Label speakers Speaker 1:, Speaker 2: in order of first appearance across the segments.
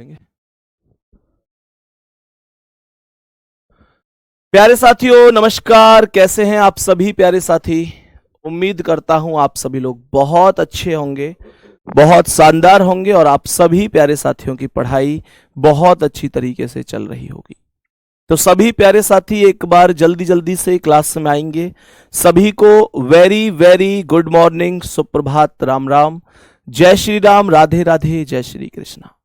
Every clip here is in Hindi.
Speaker 1: बोलेंगे। प्यारे साथियों नमस्कार, कैसे हैं आप सभी प्यारे साथी। उम्मीद करता हूं आप सभी लोग बहुत अच्छे होंगे, बहुत शानदार होंगे और आप सभी प्यारे साथियों की पढ़ाई बहुत अच्छी तरीके से चल रही होगी। तो सभी प्यारे साथी एक बार जल्दी जल्दी से क्लास में आएंगे। सभी को वेरी वेरी गुड मॉर्निंग, सुप्रभात, राम राम, जय श्री राम, राधे राधे, जय श्री कृष्णा।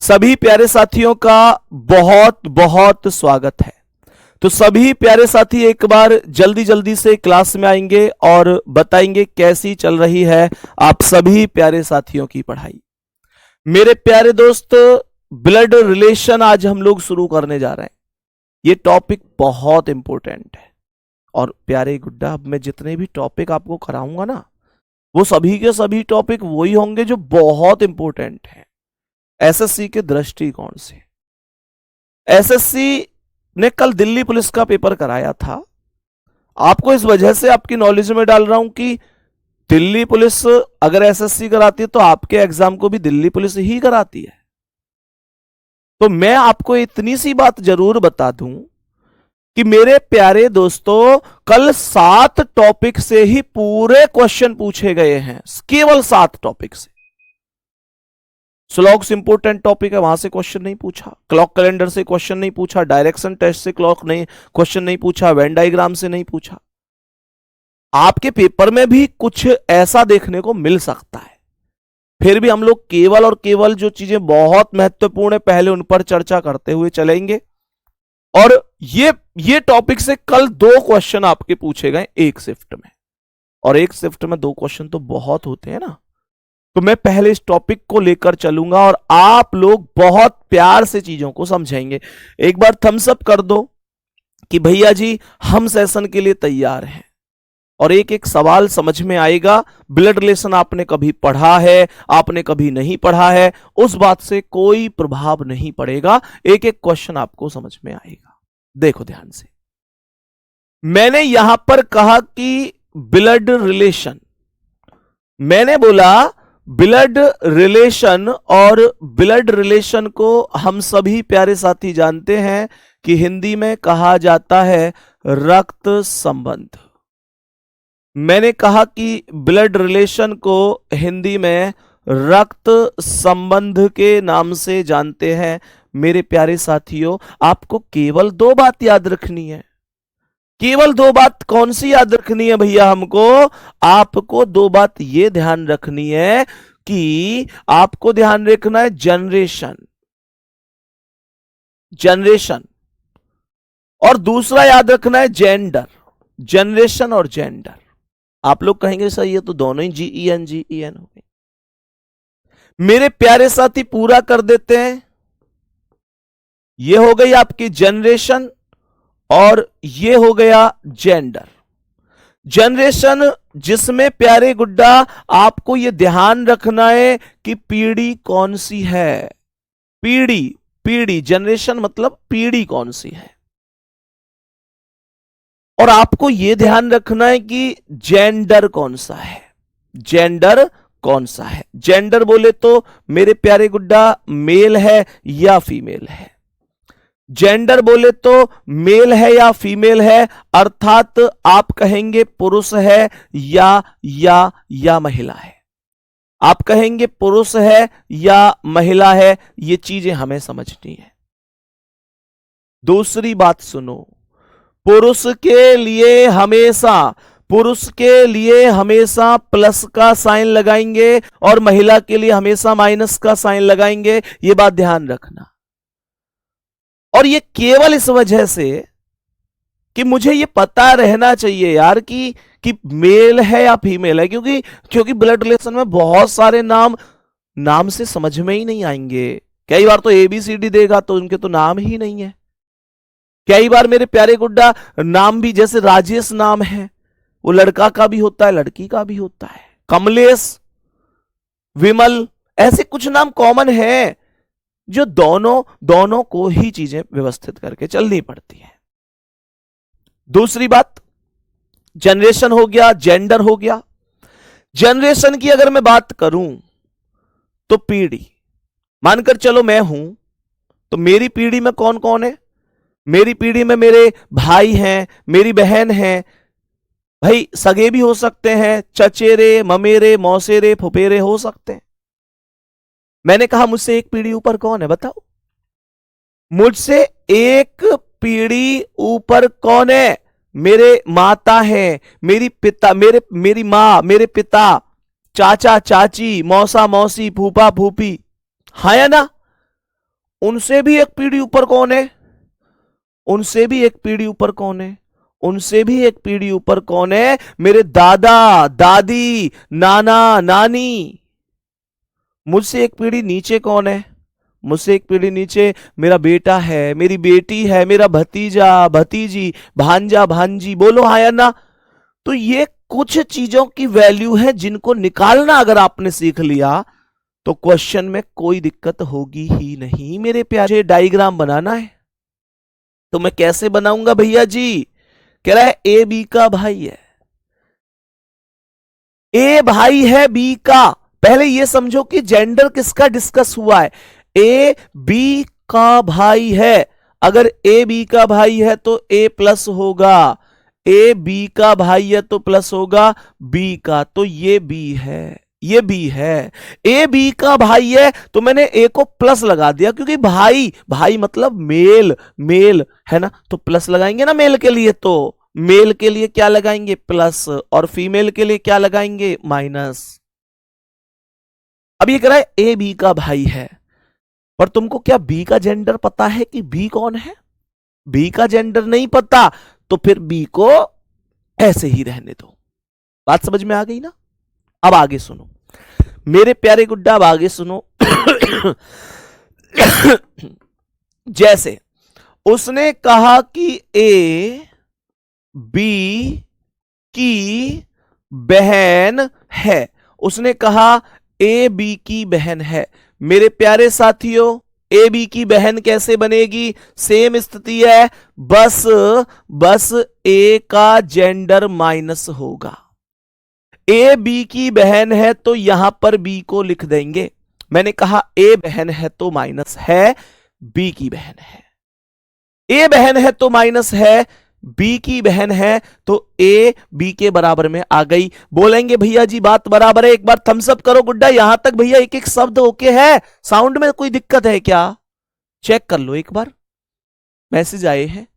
Speaker 1: सभी प्यारे साथियों का बहुत बहुत स्वागत है। तो सभी प्यारे साथी एक बार जल्दी जल्दी से क्लास में आएंगे और बताएंगे कैसी चल रही है आप सभी प्यारे साथियों की पढ़ाई। मेरे प्यारे दोस्त, ब्लड रिलेशन आज हम लोग शुरू करने जा रहे हैं। ये टॉपिक बहुत इंपॉर्टेंट है और प्यारे गुड्डा, अब मैं जितने भी टॉपिक आपको कराऊंगा ना, वो सभी के सभी टॉपिक वही होंगे जो बहुत इंपॉर्टेंट हैं एसएससी के दृष्टिकोण से। एसएससी ने कल दिल्ली पुलिस का पेपर कराया था। आपको इस वजह से आपकी नॉलेज में डाल रहा हूं कि दिल्ली पुलिस अगर एसएससी कराती है तो आपके एग्जाम को भी दिल्ली पुलिस ही कराती है। तो मैं आपको इतनी सी बात जरूर बता दूं कि मेरे प्यारे दोस्तों, कल 7 टॉपिक से ही पूरे क्वेश्चन पूछे गए हैं, केवल 7 टॉपिक से। स्लॉग्स इंपोर्टेंट टॉपिक है, वहां से क्वेश्चन नहीं पूछा, क्लॉक कैलेंडर से क्वेश्चन नहीं पूछा, डायरेक्शन टेस्ट से क्वेश्चन नहीं पूछा, वेन डायग्राम से नहीं पूछा। आपके पेपर में भी कुछ ऐसा देखने को मिल सकता है, फिर भी हम लोग केवल और केवल जो चीजें बहुत महत्वपूर्ण है पहले उन पर चर्चा करते हुए चलेंगे। और ये टॉपिक से कल 2 क्वेश्चन आपके पूछे गए एक शिफ्ट में, और एक शिफ्ट में 2 क्वेश्चन तो बहुत होते हैं ना। तो मैं पहले इस टॉपिक को लेकर चलूंगा और आप लोग बहुत प्यार से चीजों को समझेंगे। एक बार थम्स अप कर दो कि भैया जी हम सेशन के लिए तैयार हैं, और एक एक सवाल समझ में आएगा। ब्लड रिलेशन आपने कभी पढ़ा है, आपने कभी नहीं पढ़ा है, उस बात से कोई प्रभाव नहीं पड़ेगा। एक एक क्वेश्चन आपको समझ में आएगा। देखो ध्यान से, मैंने यहां पर कहा कि ब्लड रिलेशन, मैंने बोला ब्लड रिलेशन, और ब्लड रिलेशन को हम सभी प्यारे साथी जानते हैं कि हिंदी में कहा जाता है रक्त संबंध। मैंने कहा कि ब्लड रिलेशन को हिंदी में रक्त संबंध के नाम से जानते हैं। मेरे प्यारे साथियों, आपको केवल 2 बात याद रखनी है। केवल 2 बात कौन सी याद रखनी है भैया हमको? आपको 2 बात ये ध्यान रखनी है कि आपको ध्यान रखना है जनरेशन, और दूसरा याद रखना है जेंडर, जनरेशन और जेंडर। आप लोग कहेंगे सर ये तो दोनों ही GEN हो गए। मेरे प्यारे साथी पूरा कर देते हैं। ये हो गई आपकी जनरेशन और ये हो गया जेंडर। जनरेशन जिसमें प्यारे गुड्डा आपको ये ध्यान रखना है कि पीढ़ी कौन सी है। पीढ़ी जनरेशन मतलब पीढ़ी कौन सी है। और आपको यह ध्यान रखना है कि जेंडर कौन सा है। जेंडर कौन सा है? जेंडर बोले तो मेरे प्यारे गुड्डा मेल है या फीमेल है। जेंडर बोले तो मेल है या फीमेल है, अर्थात आप कहेंगे पुरुष है या महिला है। आप कहेंगे पुरुष है या महिला है, ये चीजें हमें समझनी है। दूसरी बात सुनो, पुरुष के लिए हमेशा प्लस का साइन लगाएंगे और महिला के लिए हमेशा माइनस का साइन लगाएंगे। यह बात ध्यान रखना। और ये केवल इस वजह से कि मुझे ये पता रहना चाहिए यार कि मेल है या फीमेल है, क्योंकि ब्लड रिलेशन में बहुत सारे नाम से समझ में ही नहीं आएंगे। कई बार तो ABCD देगा तो उनके तो नाम ही नहीं है। कई बार मेरे प्यारे गुड्डा नाम भी, जैसे राजेश नाम है, वो लड़का का भी होता है लड़की का भी होता है। कमलेश, विमल, ऐसे कुछ नाम कॉमन है जो दोनों को ही चीजें व्यवस्थित करके चलनी पड़ती है। दूसरी बात, जनरेशन हो गया, जेंडर हो गया। जनरेशन की अगर मैं बात करूं तो पीढ़ी, मानकर चलो मैं हूं, तो मेरी पीढ़ी में कौन कौन है? मेरी पीढ़ी में मेरे भाई हैं, मेरी बहन है, भाई सगे भी हो सकते हैं, चचेरे, ममेरे, मौसेरे, फुफेरे हो सकते हैं। मैंने कहा मुझसे एक पीढ़ी ऊपर कौन है बताओ? मुझसे एक पीढ़ी ऊपर कौन है? मेरे माता हैं, मेरी मां, मेरे पिता, चाचा चाची, मौसा मौसी, फूफा फूफी, हाँ या ना? उनसे भी एक पीढ़ी ऊपर कौन है? उनसे भी एक पीढ़ी ऊपर कौन है? उनसे भी एक पीढ़ी ऊपर कौन है? मेरे दादा दादी, नाना नानी। मुझसे एक पीढ़ी नीचे कौन है? मुझसे एक पीढ़ी नीचे मेरा बेटा है, मेरी बेटी है, मेरा भतीजा भतीजी, भांजा भांजी, बोलो हाँ या ना? तो ये कुछ चीजों की वैल्यू है जिनको निकालना अगर आपने सीख लिया तो क्वेश्चन में कोई दिक्कत होगी ही नहीं। मेरे प्यारे, डायग्राम बनाना है तो मैं कैसे बनाऊंगा भैया जी? कह रहा है ए बी का भाई है, ए भाई है बी का। पहले ये समझो कि जेंडर किसका डिस्कस हुआ है। ए बी का भाई है, अगर ए बी का भाई है तो ए प्लस होगा, ए बी का भाई है तो प्लस होगा बी का, तो ये बी है, ये बी है। ए बी का भाई है तो मैंने ए को प्लस लगा दिया, क्योंकि भाई भाई मतलब मेल, मेल है ना, तो प्लस लगाएंगे ना मेल के लिए, तो मेल के लिए क्या लगाएंगे? प्लस, और फीमेल के लिए क्या लगाएंगे? माइनस। अब ये कह रहा है ए बी का भाई है, पर तुमको क्या बी का जेंडर पता है कि बी कौन है? बी का जेंडर नहीं पता, तो फिर बी को ऐसे ही रहने दो। बात समझ में आ गई ना? अब आगे सुनो मेरे प्यारे गुड्डा, अब आगे सुनो। जैसे उसने कहा कि ए बी की बहन है, उसने कहा ए बी की बहन है। मेरे प्यारे साथियों, ए बी की बहन कैसे बनेगी? सेम स्थिति है, बस ए का जेंडर माइनस होगा। ए बी की बहन है तो यहां पर बी को लिख देंगे। मैंने कहा ए बहन है तो माइनस है, बी की बहन है। ए बहन है तो माइनस है, बी की बहन है तो ए बी के बराबर में आ गई। बोलेंगे भैया जी बात बराबर है, एक बार थम्स अप करो गुड्डा। यहां तक भैया एक एक शब्द ओके है? साउंड में कोई दिक्कत है क्या? चेक कर लो एक बार, मैसेज आए हैं।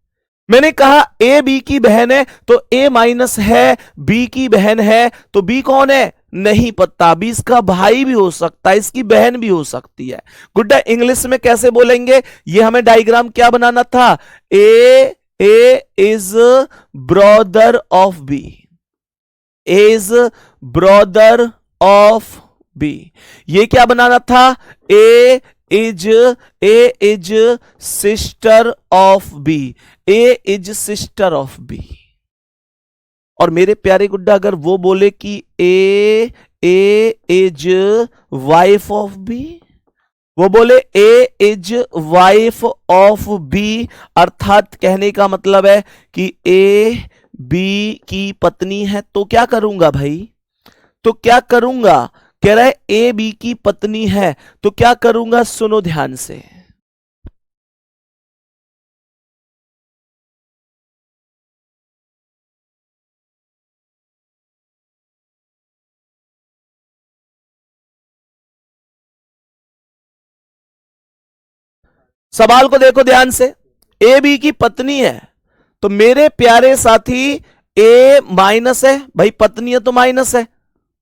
Speaker 1: मैंने कहा ए बी की बहन है तो ए माइनस है, बी की बहन है तो बी कौन है? नहीं पता। बी इसका भाई भी हो सकता है, इसकी बहन भी हो सकती है। गुड्डा इंग्लिश में कैसे बोलेंगे? ये हमें डायग्राम क्या बनाना था? A is brother of B, is brother of B. ये क्या बनाना था? A is sister of B, A is sister of B. और मेरे प्यारे गुड्डा अगर वो बोले कि A is wife of B, वो बोले A is wife of B, अर्थात कहने का मतलब है कि ए बी की पत्नी है, तो क्या करूंगा भाई? तो क्या करूंगा? कह रहा है ए बी की पत्नी है तो क्या करूंगा? सुनो ध्यान से। सवाल को देखो ध्यान से। ए बी की पत्नी है तो मेरे प्यारे साथी ए माइनस है, भाई पत्नी है तो माइनस है,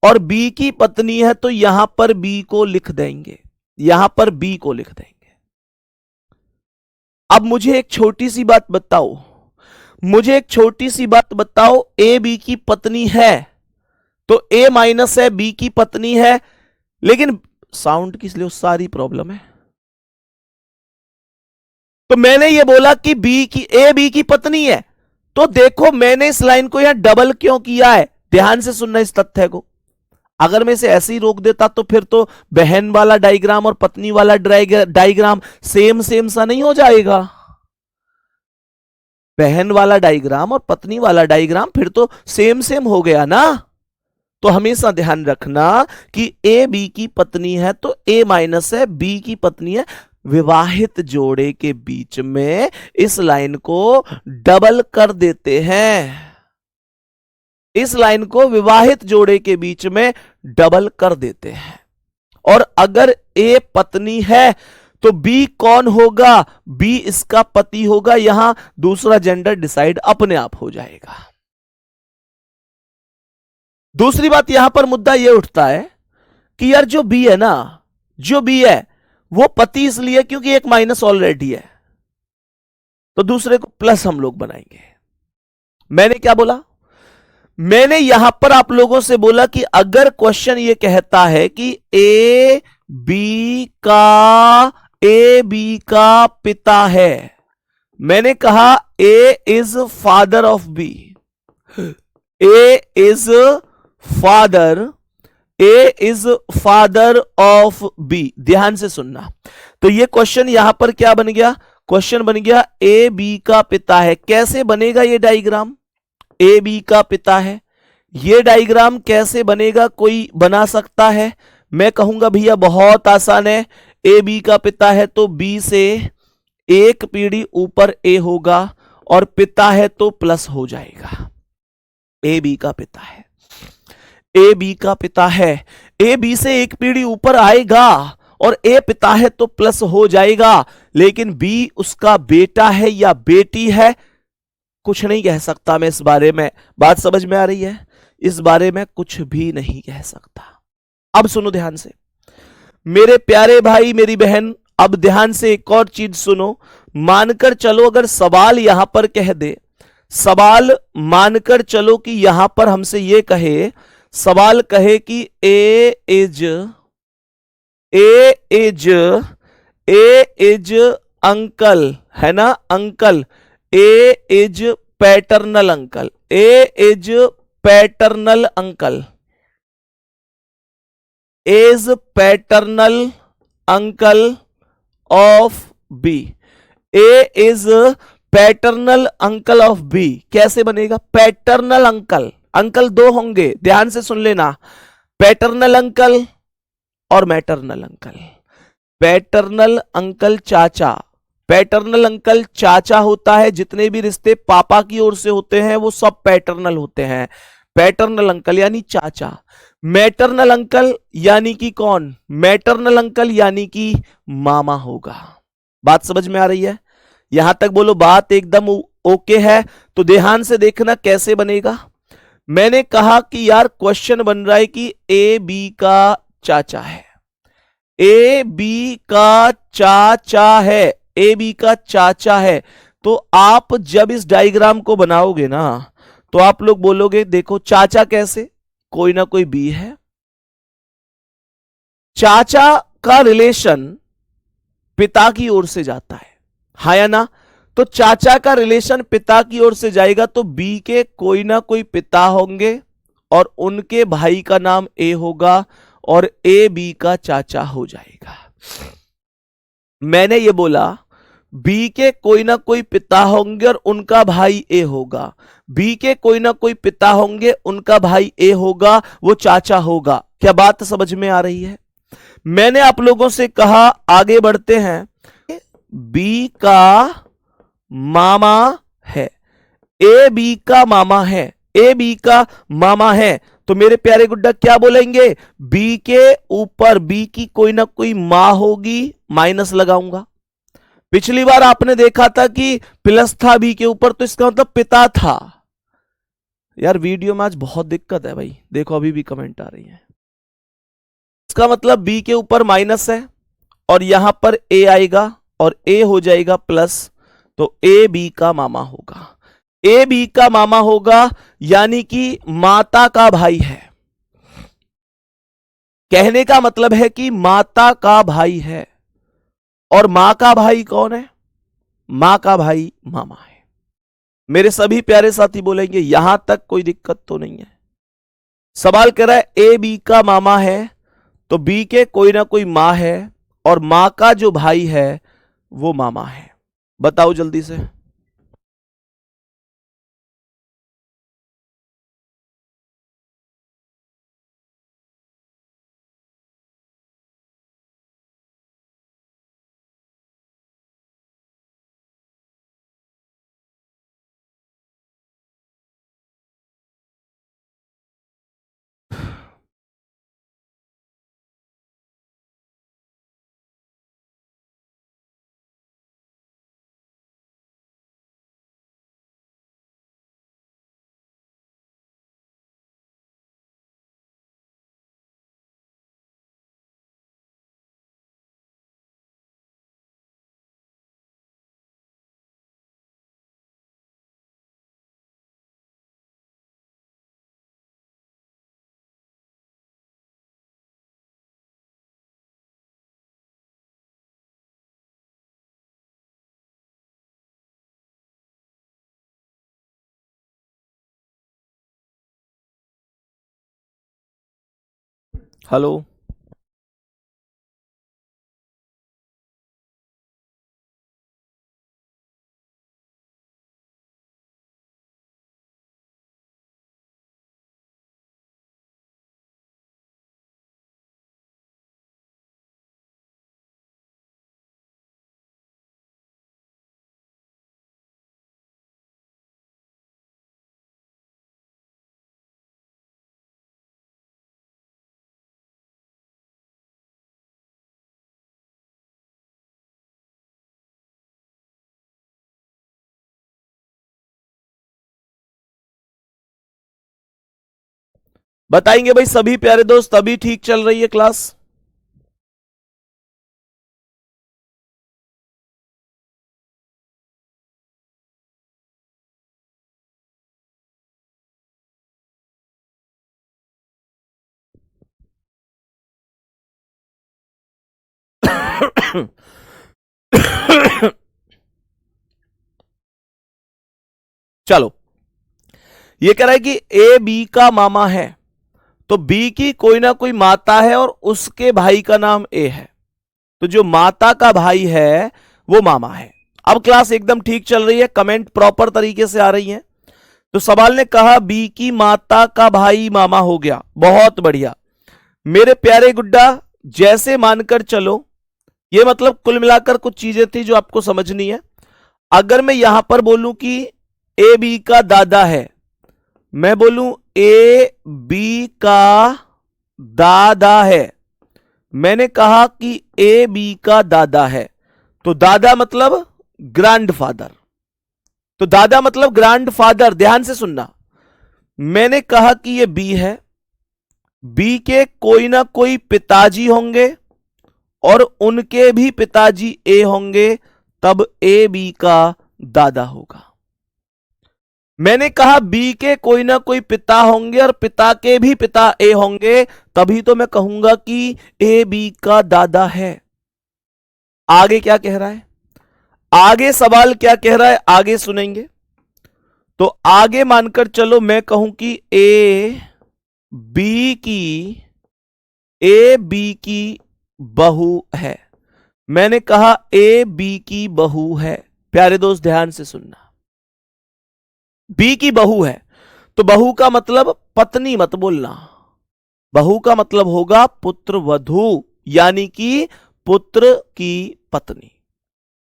Speaker 1: और बी की पत्नी है तो यहां पर बी को लिख देंगे, यहां पर बी को लिख देंगे। अब मुझे एक छोटी सी बात बताओ, मुझे एक छोटी सी बात बताओ, ए बी की पत्नी है तो ए माइनस है, बी की पत्नी है, लेकिन साउंड की इसलिए सारी प्रॉब्लम है। तो मैंने ये बोला कि ए बी की पत्नी है, तो देखो मैंने इस लाइन को यहां डबल क्यों किया है? ध्यान से सुनना इस तथ्य को। अगर मैं इसे ऐसे ही रोक देता तो फिर तो बहन वाला डायग्राम और पत्नी वाला डायग्राम सेम सेम सा नहीं हो जाएगा? बहन वाला डायग्राम और पत्नी वाला डायग्राम फिर तो सेम सेम हो गया ना। तो हमेशा ध्यान रखना कि ए बी की पत्नी है तो ए माइनस है, बी की पत्नी है। विवाहित जोड़े के बीच में इस लाइन को डबल कर देते हैं, इस लाइन को विवाहित जोड़े के बीच में डबल कर देते हैं। और अगर ए पत्नी है तो बी कौन होगा? बी इसका पति होगा। यहां दूसरा जेंडर डिसाइड अपने आप हो जाएगा। दूसरी बात यहां पर मुद्दा यह उठता है कि यार जो बी है ना, जो बी है वो पति इसलिए क्योंकि एक माइनस ऑलरेडी है, तो दूसरे को प्लस हम लोग बनाएंगे। मैंने क्या बोला? मैंने यहां पर आप लोगों से बोला कि अगर क्वेश्चन ये कहता है कि ए बी का पिता है, मैंने कहा A is father of B, A is father of B. ध्यान से सुनना। तो ये क्वेश्चन यहां पर क्या बन गया? क्वेश्चन बन गया ए बी का पिता है। कैसे बनेगा ये डायग्राम? ए बी का पिता है, ये डायग्राम कैसे बनेगा? कोई बना सकता है? मैं कहूंगा भैया बहुत आसान है। ए बी का पिता है तो बी से एक पीढ़ी ऊपर ए होगा, और पिता है तो प्लस हो जाएगा। ए बी का पिता है, ए बी का पिता है, ए बी से एक पीढ़ी ऊपर आएगा, और ए पिता है तो प्लस हो जाएगा। लेकिन बी उसका बेटा है या बेटी है, कुछ नहीं कह सकता मैं इस बारे में। बात समझ में आ रही है? इस बारे में कुछ भी नहीं कह सकता। अब सुनो ध्यान से मेरे प्यारे भाई, मेरी बहन, अब ध्यान से एक और चीज सुनो। मानकर चलो अगर सवाल यहां पर कह दे, सवाल मानकर चलो कि यहां पर हमसे ये कहे, सवाल कहे कि ए इज अंकल, है ना, uncle, A is paternal uncle, A is paternal uncle, is paternal uncle of B, A is paternal uncle of B. कैसे बनेगा? पैटर्नल अंकल, अंकल दो होंगे, ध्यान से सुन लेना, पैटर्नल अंकल और मैटरनल अंकल। पैटर्नल अंकल चाचा, पैटर्नल अंकल चाचा होता है, जितने भी रिश्ते पापा की ओर से होते हैं वो सब पैटर्नल होते हैं। पैटर्नल अंकल यानी चाचा। मैटरनल अंकल यानी कि कौन? मैटरनल अंकल यानी कि मामा होगा। बात समझ में आ रही है? यहां तक बोलो बात एकदम ओके है। तो ध्यान से देखना कैसे बनेगा। मैंने कहा कि यार क्वेश्चन बन रहा है कि ए बी का चाचा है, ए बी का चाचा है, ए बी का चाचा है। तो आप जब इस डायग्राम को बनाओगे ना तो आप लोग बोलोगे देखो चाचा कैसे, कोई ना कोई बी है। चाचा का रिलेशन पिता की ओर से जाता है, हाँ या ना? तो चाचा का रिलेशन पिता की ओर से जाएगा तो बी के कोई ना कोई पिता होंगे और उनके भाई का नाम ए होगा और ए बी का चाचा हो जाएगा। मैंने ये बोला बी के कोई ना कोई पिता होंगे और उनका भाई ए होगा, बी के कोई ना कोई पिता होंगे, उनका भाई ए होगा, वो चाचा होगा। क्या बात समझ में आ रही है? मैंने आप लोगों से कहा आगे बढ़ते हैं, बी का मामा है, ए बी का मामा है, ए बी का मामा है। तो मेरे प्यारे गुड्डा क्या बोलेंगे? बी के ऊपर बी की कोई ना कोई मां होगी, माइनस लगाऊंगा। पिछली बार आपने देखा था कि प्लस था बी के ऊपर, तो इसका मतलब पिता था। यार वीडियो में आज बहुत दिक्कत है भाई, देखो अभी भी कमेंट आ रही है। इसका मतलब बी के ऊपर माइनस है और यहां पर ए आएगा और ए हो जाएगा प्लस, तो ए बी का मामा होगा। ए बी का मामा होगा यानी कि माता का भाई है। कहने का मतलब है कि माता का भाई है। और मां का भाई कौन है? मां का भाई मामा है। मेरे सभी प्यारे साथी बोलेंगे यहां तक कोई दिक्कत तो नहीं है। सवाल कह रहा है ए बी का मामा है तो बी के कोई ना कोई मां है और मां का जो भाई है वो मामा है। बताओ जल्दी से। हेलो। बताएंगे भाई सभी प्यारे दोस्त, अभी ठीक चल रही है क्लास? चलो, ये कह रहा है कि ए बी का मामा है, तो बी की कोई ना कोई माता है और उसके भाई का नाम ए है, तो जो माता का भाई है वो मामा है। अब क्लास एकदम ठीक चल रही है, कमेंट प्रॉपर तरीके से आ रही है। तो सवाल ने कहा बी की माता का भाई मामा हो गया, बहुत बढ़िया मेरे प्यारे गुड्डा, जैसे मानकर चलो। ये मतलब कुल मिलाकर कुछ चीजें थी जो आपको समझनी है। अगर मैं यहां पर बोलूं कि ए बी का दादा है, मैं बोलूं ए बी का दादा है, मैंने कहा कि ए बी का दादा है, तो दादा मतलब ग्रैंडफादर, तो दादा मतलब ग्रैंडफादर। ध्यान से सुनना, मैंने कहा कि ये बी है, बी के कोई ना कोई पिताजी होंगे और उनके भी पिताजी ए होंगे, तब ए बी का दादा होगा। मैंने कहा बी के कोई ना कोई पिता होंगे और पिता के भी पिता ए होंगे, तभी तो मैं कहूंगा कि ए बी का दादा है। आगे क्या कह रहा है, आगे सवाल क्या कह रहा है, आगे सुनेंगे। तो आगे मानकर चलो मैं कहूं कि बी की ए बी की बहू है, मैंने कहा ए बी की बहू है। प्यारे दोस्त ध्यान से सुनना, बी की बहू है, तो बहू का मतलब पत्नी मत बोलना, बहू का मतलब होगा पुत्र वधू, यानी कि पुत्र की पत्नी।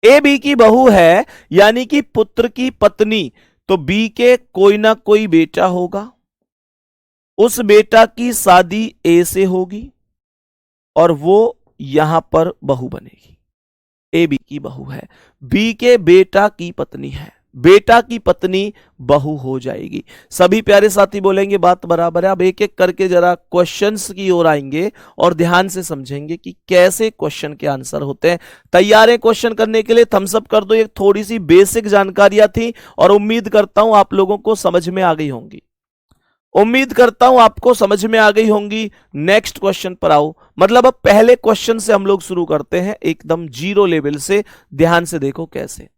Speaker 1: ए बी की बहू है यानी कि पुत्र की पत्नी, तो बी के कोई ना कोई बेटा होगा, उस बेटा की शादी ए से होगी और वो यहां पर बहू बनेगी। ए बी की बहू है, बी के बेटा की पत्नी है, बेटा की पत्नी बहू हो जाएगी। सभी प्यारे साथी बोलेंगे बात बराबर है। अब एक एक करके जरा क्वेश्चंस की ओर आएंगे और ध्यान से समझेंगे कि कैसे क्वेश्चन के आंसर होते हैं। तैयार है क्वेश्चन करने के लिए? थम्स अप कर दो। एक थोड़ी सी बेसिक जानकारियां थी और उम्मीद करता हूं आप लोगों को समझ में आ गई होंगी, उम्मीद करता हूं आपको समझ में आ गई होंगी। नेक्स्ट क्वेश्चन पर आओ, मतलब अब पहले क्वेश्चन से हम लोग शुरू करते हैं, एकदम जीरो लेवल से। ध्यान से देखो कैसे।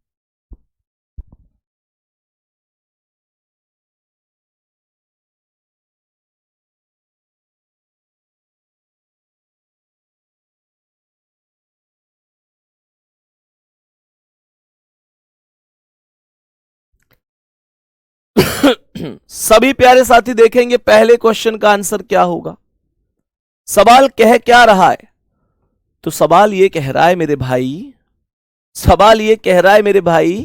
Speaker 1: सभी प्यारे साथी देखेंगे पहले क्वेश्चन का आंसर क्या होगा। सवाल कह क्या रहा है? तो सवाल ये कह रहा है मेरे भाई, सवाल ये कह रहा है मेरे भाई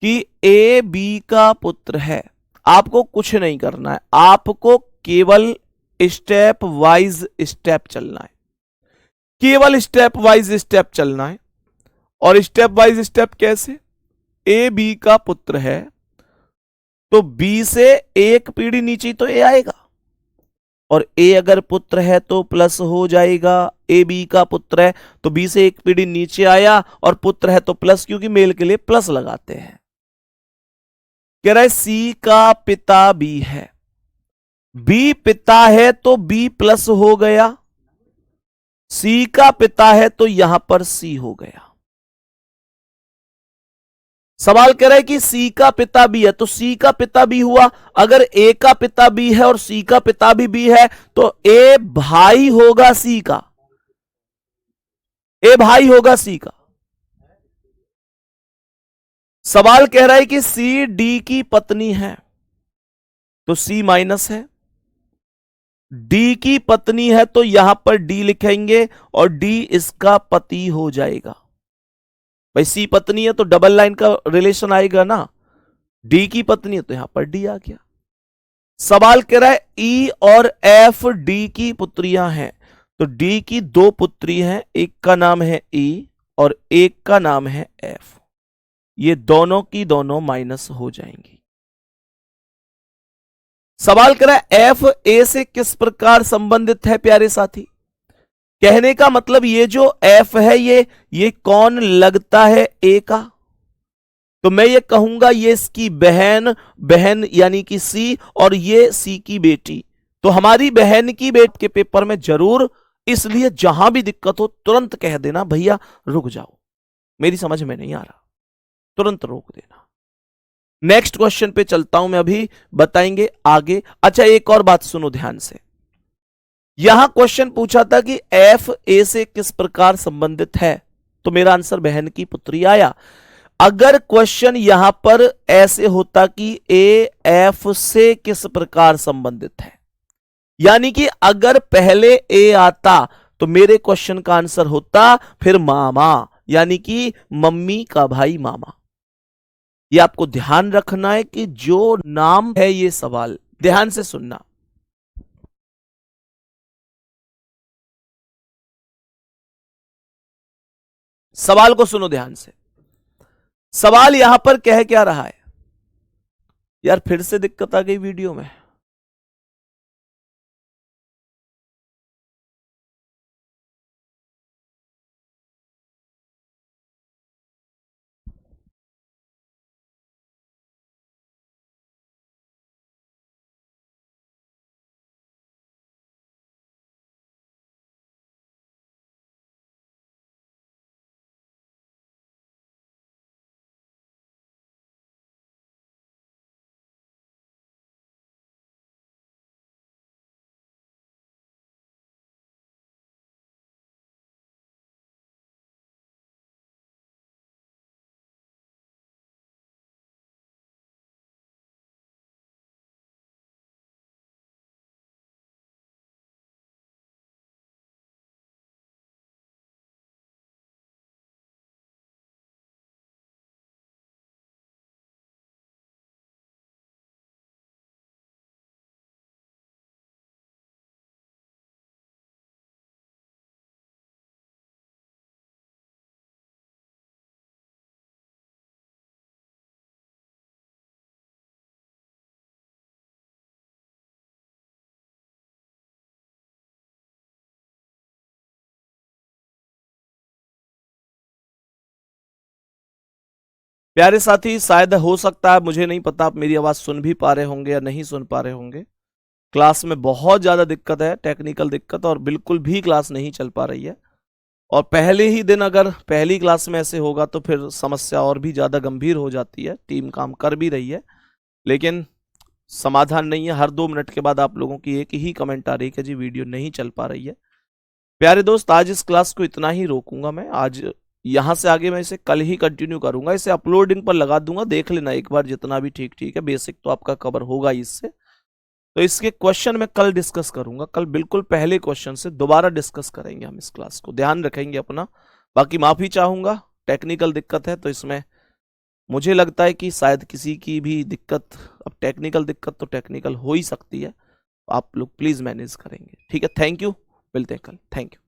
Speaker 1: कि ए बी का पुत्र है। आपको कुछ नहीं करना है, आपको केवल स्टेप वाइज स्टेप चलना है, केवल स्टेप वाइज स्टेप चलना है। और स्टेप वाइज स्टेप कैसे? ए बी का पुत्र है, तो बी से एक पीढ़ी नीचे तो ए आएगा, और ए अगर पुत्र है तो प्लस हो जाएगा। ए बी का पुत्र है तो बी से एक पीढ़ी नीचे आया, और पुत्र है तो प्लस, क्योंकि मेल के लिए प्लस लगाते हैं। कह रहा है सी का पिता बी है, बी पिता है तो बी प्लस हो गया, सी का पिता है तो यहां पर सी हो गया। सवाल कह रहा है कि सी का पिता बी है, तो सी का पिता बी हुआ, अगर ए का पिता बी है और सी का पिता भी बी है तो ए भाई होगा सी का, ए भाई होगा सी का। सवाल कह रहा है कि सी डी की पत्नी है, तो सी माइनस है, डी की पत्नी है तो यहां पर डी लिखेंगे और डी इसका पति हो जाएगा। भाई सी पत्नी है तो डबल लाइन का रिलेशन आएगा ना, डी की पत्नी है तो यहां पर डी आ गया। सवाल कह रहा है ई और एफ डी की पुत्रियां हैं, तो डी की दो पुत्री हैं, एक का नाम है ई और एक का नाम है एफ, ये दोनों की दोनों माइनस हो जाएंगी। सवाल करा एफ ए से किस प्रकार संबंधित है प्यारे साथी। कहने का मतलब ये जो एफ है ये कौन लगता है ए का, तो मैं ये कहूंगा ये इसकी बहन यानी कि सी, और ये सी की बेटी। तो हमारी बहन की बेट के पेपर में जरूर, इसलिए जहां भी दिक्कत हो तुरंत कह देना भैया रुक जाओ, मेरी समझ में नहीं आ रहा, तुरंत रोक देना। नेक्स्ट क्वेश्चन पे चलता हूं मैं, अभी बताएंगे आगे। अच्छा एक और बात सुनो ध्यान से, यहां क्वेश्चन पूछा था कि एफ ए से किस प्रकार संबंधित है, तो मेरा आंसर बहन की पुत्री आया। अगर क्वेश्चन यहां पर ऐसे होता कि ए एफ से किस प्रकार संबंधित है, यानी कि अगर पहले ए आता तो मेरे क्वेश्चन का आंसर होता फिर मामा, यानी कि मम्मी का भाई मामा। ये आपको ध्यान रखना है कि जो नाम है, ये सवाल ध्यान से सुनना, सवाल को सुनो ध्यान से। सवाल यहां पर कह क्या रहा है, यार फिर से दिक्कत आ गई वीडियो में। प्यारे साथी शायद हो सकता है, मुझे नहीं पता, आप मेरी आवाज सुन भी पा रहे होंगे या नहीं सुन पा रहे होंगे। क्लास में बहुत ज्यादा दिक्कत है, टेक्निकल दिक्कत, और बिल्कुल भी क्लास नहीं चल पा रही है। और पहले ही दिन अगर पहली क्लास में ऐसे होगा तो फिर समस्या और भी ज्यादा गंभीर हो जाती है। टीम काम कर भी रही है लेकिन समाधान नहीं है। हर 2 मिनट के बाद आप लोगों की एक ही कमेंट आ रही है कि जी वीडियो नहीं चल पा रही है। प्यारे दोस्त, आज इस क्लास को इतना ही रोकूंगा मैं। आज यहां से आगे मैं इसे कल ही कंटिन्यू करूंगा, इसे अपलोडिंग पर लगा दूंगा, देख लेना एक बार जितना भी ठीक है। बेसिक तो आपका कवर होगा इससे, तो इसके क्वेश्चन मैं कल डिस्कस करूंगा। कल बिल्कुल पहले क्वेश्चन से दोबारा डिस्कस करेंगे हम इस क्लास को, ध्यान रखेंगे अपना। बाकी माफी चाहूंगा, टेक्निकल दिक्कत है तो इसमें मुझे लगता है कि शायद किसी की भी दिक्कत, अब टेक्निकल दिक्कत तो टेक्निकल हो ही सकती है, आप लोग प्लीज मैनेज करेंगे, ठीक है। थैंक यू, मिलते हैं कल, थैंक यू।